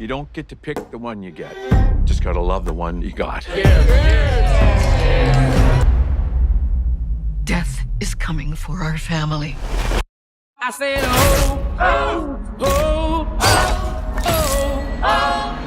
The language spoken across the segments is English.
You don't get to pick the one you get. Just gotta love the one you got. Death is coming for our family. I said, oh, oh, oh, oh, oh, oh.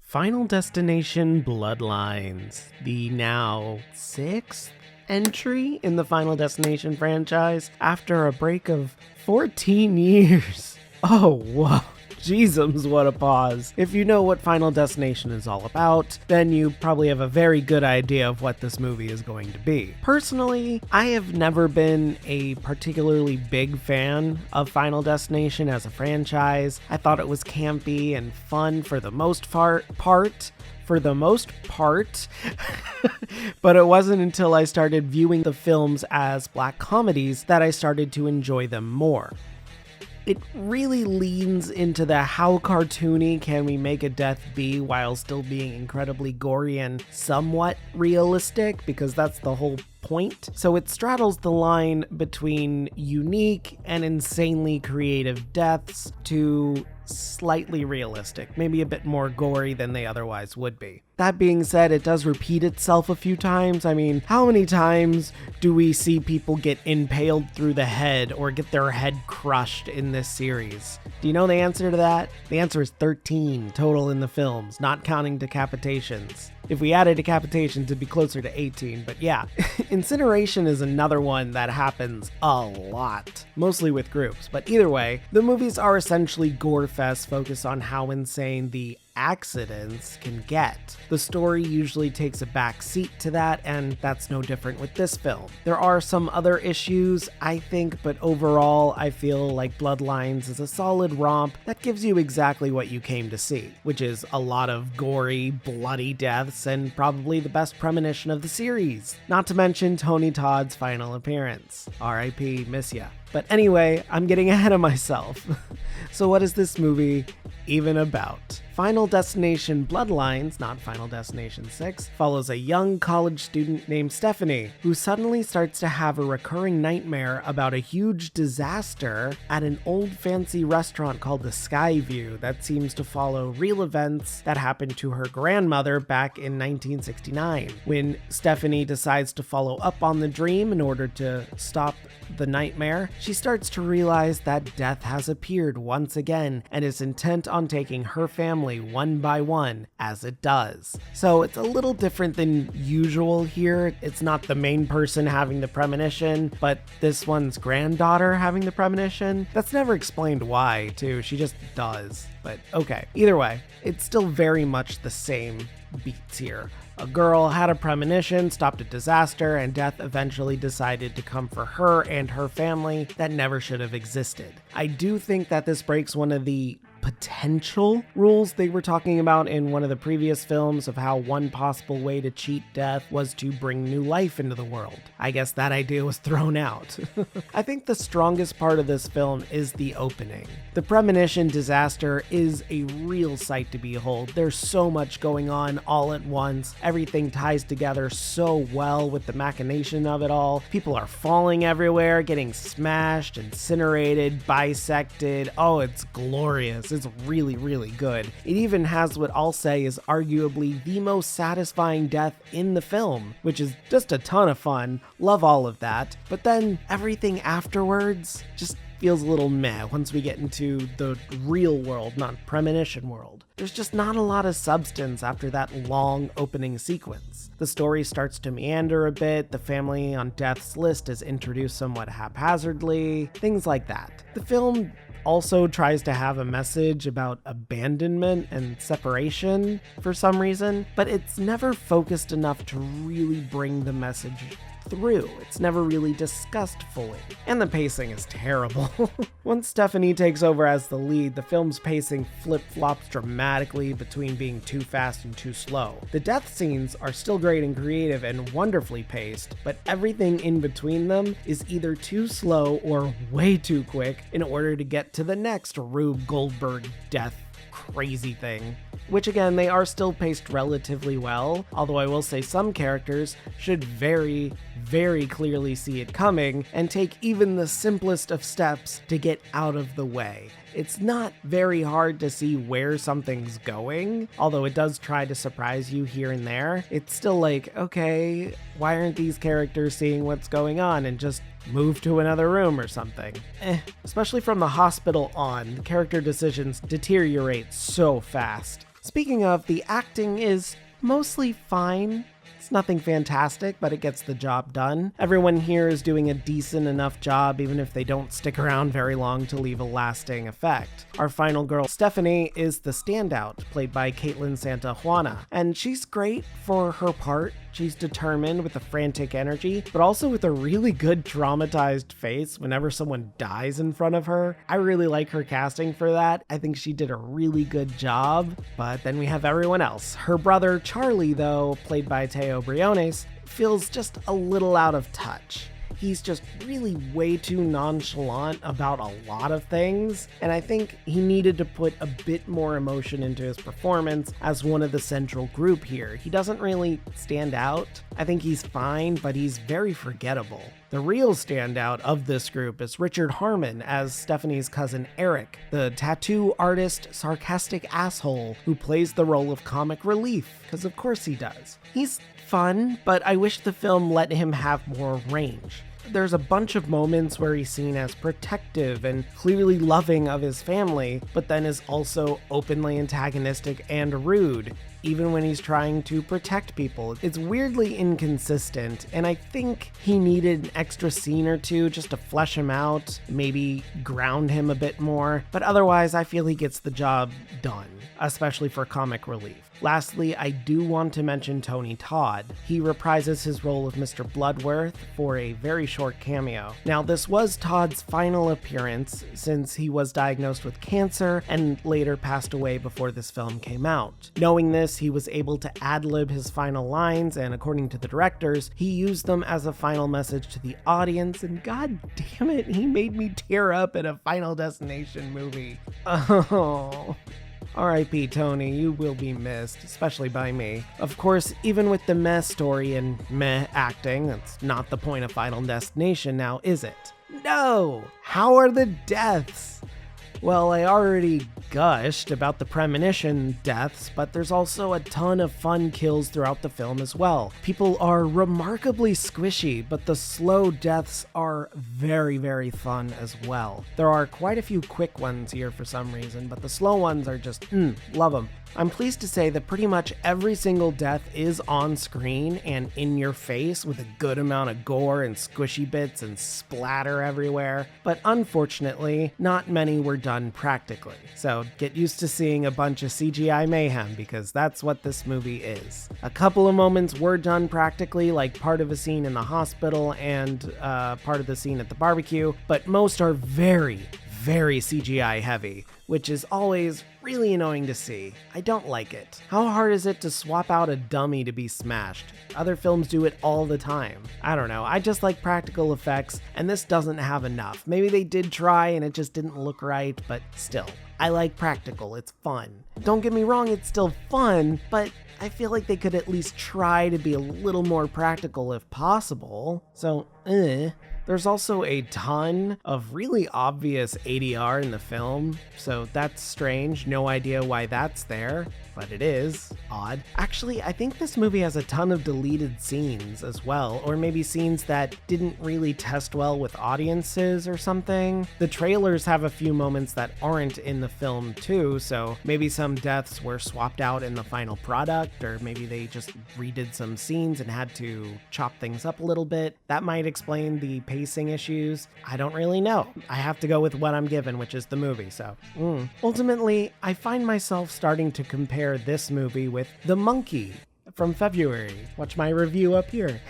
Final Destination Bloodlines, the now 6th entry in the Final Destination franchise after a break of 14 years. Oh, whoa. Jeezums, what a pause. If you know what Final Destination is all about, then you probably have a very good idea of what this movie is going to be. Personally, I have never been a particularly big fan of Final Destination as a franchise. I thought it was campy and fun for the most part, but it wasn't until I started viewing the films as black comedies that I started to enjoy them more. It really leans into the how cartoony can we make a death be while still being incredibly gory and somewhat realistic, because that's the whole point. So it straddles the line between unique and insanely creative deaths to slightly realistic, maybe a bit more gory than they otherwise would be. That being said, it does repeat itself a few times. I mean, how many times do we see people get impaled through the head or get their head crushed in this series? Do you know the answer to that? The answer is 13 total in the films, not counting decapitations. If we added decapitations, it'd be closer to 18, but yeah. Incineration is another one that happens a lot, mostly with groups, but either way, the movies are essentially gore fests focused on how insane the accidents can get. The story usually takes a back seat to that, and that's no different with this film. There are some other issues, I think, but overall, I feel like Bloodlines is a solid romp that gives you exactly what you came to see, which is a lot of gory, bloody deaths and probably the best premonition of the series. Not to mention Tony Todd's final appearance. R.I.P. miss ya. But anyway, I'm getting ahead of myself. So what is this movie even about? Final Destination Bloodlines, not Final Destination 6, follows a young college student named Stefani, who suddenly starts to have a recurring nightmare about a huge disaster at an old fancy restaurant called the Skyview that seems to follow real events that happened to her grandmother back in 1969. When Stefani decides to follow up on the dream in order to stop the nightmare, she starts to realize that death has appeared once again and is intent on taking her family one by one as it does. So it's a little different than usual here. It's not the main person having the premonition, but this one's granddaughter having the premonition. That's never explained why, too. She just does. But okay. Either way, it's still very much the same beats here. A girl had a premonition, stopped a disaster, and death eventually decided to come for her and her family that never should have existed. I do think that this breaks one of the potential rules they were talking about in one of the previous films of how one possible way to cheat death was to bring new life into the world. I guess that idea was thrown out. I think the strongest part of this film is the opening. The premonition disaster is a real sight to behold. There's so much going on all at once. Everything ties together so well with the machination of it all. People are falling everywhere, getting smashed, incinerated, bisected. Oh, it's glorious. It's really, really good. It even has what I'll say is arguably the most satisfying death in the film, which is just a ton of fun. Love all of that. But then everything afterwards just feels a little meh once we get into the real world, not premonition world. There's just not a lot of substance after that long opening sequence. The story starts to meander a bit, the family on death's list is introduced somewhat haphazardly, things like that. The film also tries to have a message about abandonment and separation for some reason, but it's never focused enough to really bring the message through. It's never really discussed fully. And the pacing is terrible. Once Stefani takes over as the lead, the film's pacing flip-flops dramatically between being too fast and too slow. The death scenes are still great and creative and wonderfully paced, but everything in between them is either too slow or way too quick in order to get to the next Rube Goldberg death crazy thing. Which again, they are still paced relatively well, although I will say some characters should very, very clearly see it coming and take even the simplest of steps to get out of the way. It's not very hard to see where something's going, although it does try to surprise you here and there. It's still like, okay, why aren't these characters seeing what's going on and just move to another room or something? Especially from the hospital on, the character decisions deteriorate so fast. Speaking of, the acting is mostly fine. It's nothing fantastic, but it gets the job done. Everyone here is doing a decent enough job, even if they don't stick around very long to leave a lasting effect. Our final girl, Stefani, is the standout, played by Caitlin Santajuana, and she's great for her part. She's determined with a frantic energy, but also with a really good traumatized face whenever someone dies in front of her. I really like her casting for that. I think she did a really good job. But then we have everyone else. Her brother, Charlie, though, played by Teo Briones, feels just a little out of touch. He's just really way too nonchalant about a lot of things, and I think he needed to put a bit more emotion into his performance as one of the central group here. He doesn't really stand out. I think he's fine, but he's very forgettable. The real standout of this group is Richard Harmon as Stephanie's cousin Eric, the tattoo artist, sarcastic asshole who plays the role of comic relief, because of course he does. He's fun, but I wish the film let him have more range. There's a bunch of moments where he's seen as protective and clearly loving of his family, but then is also openly antagonistic and rude, even when he's trying to protect people. It's weirdly inconsistent, and I think he needed an extra scene or two just to flesh him out, maybe ground him a bit more, but otherwise I feel he gets the job done, especially for comic relief. Lastly, I do want to mention Tony Todd. He reprises his role of Mr. Bloodworth for a very short cameo. Now, this was Todd's final appearance since he was diagnosed with cancer and later passed away before this film came out. Knowing this, he was able to ad-lib his final lines, and according to the directors, he used them as a final message to the audience, and god damn it, he made me tear up at a Final Destination movie. Oh. R.I.P. Tony, you will be missed, especially by me. Of course, even with the meh story and meh acting, that's not the point of Final Destination now, is it? No! How are the deaths? Well, I already gushed about the premonition deaths, but there's also a ton of fun kills throughout the film as well. People are remarkably squishy, but the slow deaths are very, very fun as well. There are quite a few quick ones here for some reason, but the slow ones are just, love them. I'm pleased to say that pretty much every single death is on screen and in your face with a good amount of gore and squishy bits and splatter everywhere, but unfortunately, not many were done practically. So get used to seeing a bunch of CGI mayhem because that's what this movie is. A couple of moments were done practically, like part of a scene in the hospital and part of the scene at the barbecue, but most are very, very CGI heavy, which is always really annoying to see. I don't like it. How hard is it to swap out a dummy to be smashed? Other films do it all the time. I don't know, I just like practical effects, and this doesn't have enough. Maybe they did try and it just didn't look right, but still. I like practical, it's fun. Don't get me wrong, it's still fun, but I feel like they could at least try to be a little more practical if possible. So, There's also a ton of really obvious ADR in the film, so that's strange. No idea why that's there, but it is. Odd. Actually, I think this movie has a ton of deleted scenes as well, or maybe scenes that didn't really test well with audiences or something. The trailers have a few moments that aren't in the film too, so maybe some deaths were swapped out in the final product, or maybe they just redid some scenes and had to chop things up a little bit. That might explain the pacing issues. I don't really know. I have to go with what I'm given, which is the movie, so. Ultimately, I find myself starting to compare this movie with The Monkey from February. Watch my review up here.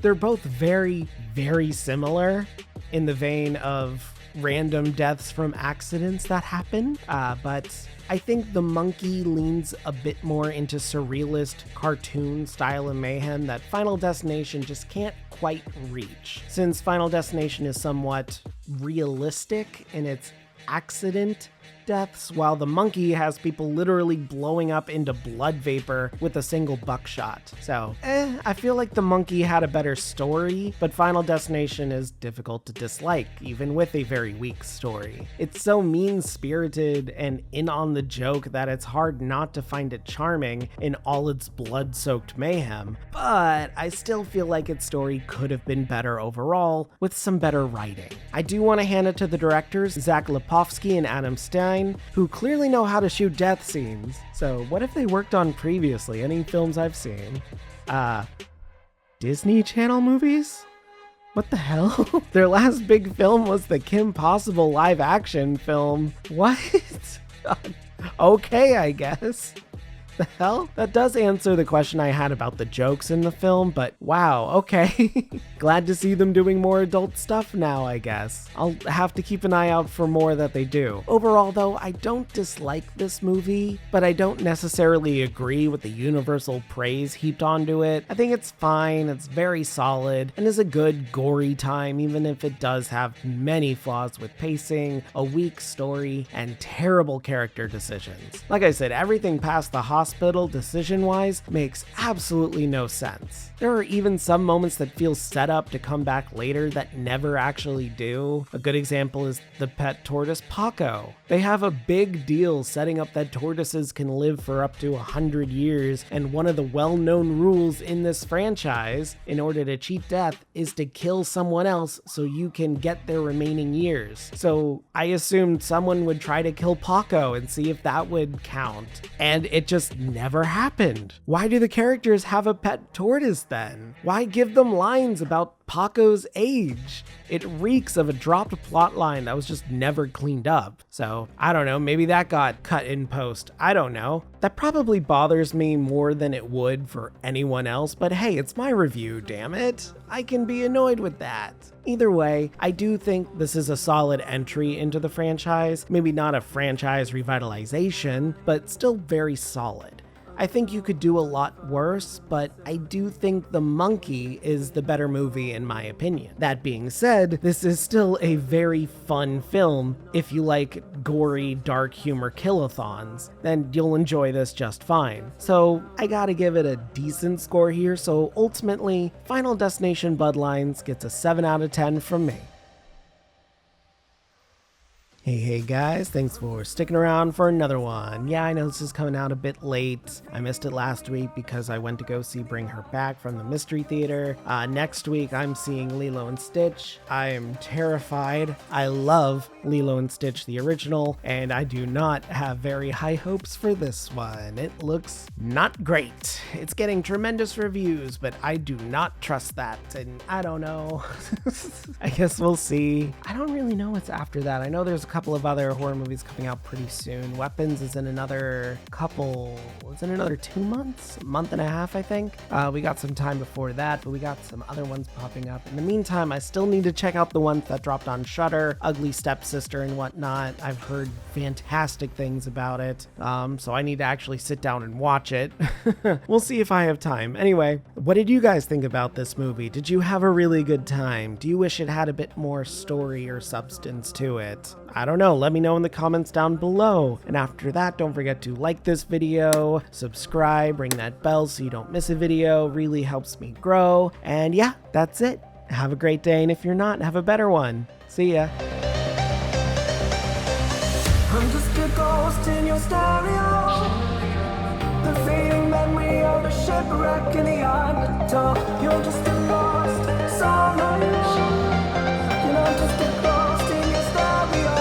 They're both very, very similar in the vein of random deaths from accidents that happen, but I think The Monkey leans a bit more into surrealist cartoon style of mayhem that Final Destination just can't quite reach. Since Final Destination is somewhat realistic in its accident deaths, while the monkey has people literally blowing up into blood vapor with a single buckshot. So, I feel like the monkey had a better story, but Final Destination is difficult to dislike, even with a very weak story. It's so mean-spirited and in on the joke that it's hard not to find it charming in all its blood-soaked mayhem, but I still feel like its story could have been better overall with some better writing. I do want to hand it to the directors, Zach Lipovsky and Adam Stein, who clearly know how to shoot death scenes. So what if they worked on previously? Any films I've seen? Disney Channel movies? What the hell? Their last big film was the Kim Possible live action film. What? Okay, I guess. The hell? That does answer the question I had about the jokes in the film, but wow, okay. Glad to see them doing more adult stuff now, I guess. I'll have to keep an eye out for more that they do. Overall, though, I don't dislike this movie, but I don't necessarily agree with the universal praise heaped onto it. I think it's fine, it's very solid, and is a good, gory time, even if it does have many flaws with pacing, a weak story, and terrible character decisions. Like I said, everything past the hospital decision-wise makes absolutely no sense. There are even some moments that feel set up to come back later that never actually do. A good example is the pet tortoise Paco. They have a big deal setting up that tortoises can live for up to 100 years, and one of the well-known rules in this franchise, in order to cheat death, is to kill someone else so you can get their remaining years. So I assumed someone would try to kill Paco and see if that would count, and it just never happened. Why do the characters have a pet tortoise then? Why give them lines about Paco's age? It reeks of a dropped plot line that was just never cleaned up. So, I don't know, maybe that got cut in post. I don't know. That probably bothers me more than it would for anyone else, but hey, it's my review, damn it. I can be annoyed with that. Either way, I do think this is a solid entry into the franchise. Maybe not a franchise revitalization, but still very solid. I think you could do a lot worse, but I do think The Monkey is the better movie in my opinion. That being said, this is still a very fun film. If you like gory, dark humor killathons, then you'll enjoy this just fine. So I gotta give it a decent score here, so ultimately, Final Destination Bloodlines gets a 7 out of 10 from me. Hey guys, thanks for sticking around for another one. Yeah, I know this is coming out a bit late. I missed it last week because I went to go see Bring Her Back from the Mystery Theater. Next week I'm seeing Lilo and Stitch. I am terrified. I love Lilo and Stitch the original, and I do not have very high hopes for this one. It looks not great. It's getting tremendous reviews, but I do not trust that, and I don't know. I guess we'll see. I don't really know what's after that. I know there's a couple of other horror movies coming out pretty soon. Weapons is in another 2 months? A month and a half, I think. We got some time before that, but we got some other ones popping up. In the meantime, I still need to check out the ones that dropped on Shudder, Ugly Stepsister and whatnot. I've heard fantastic things about it, so I need to actually sit down and watch it. We'll see if I have time. Anyway, what did you guys think about this movie? Did you have a really good time? Do you wish it had a bit more story or substance to it? I don't know, let me know in the comments down below. And after that, don't forget to like this video, subscribe, ring that bell so you don't miss a video, really helps me grow. And yeah, that's it. Have a great day, and if you're not, have a better one. See ya. I'm just a ghost in your stereo. The fading memory of a shipwreck in the undertow. You're just a lost song alone. And I'm just a ghost in your stereo.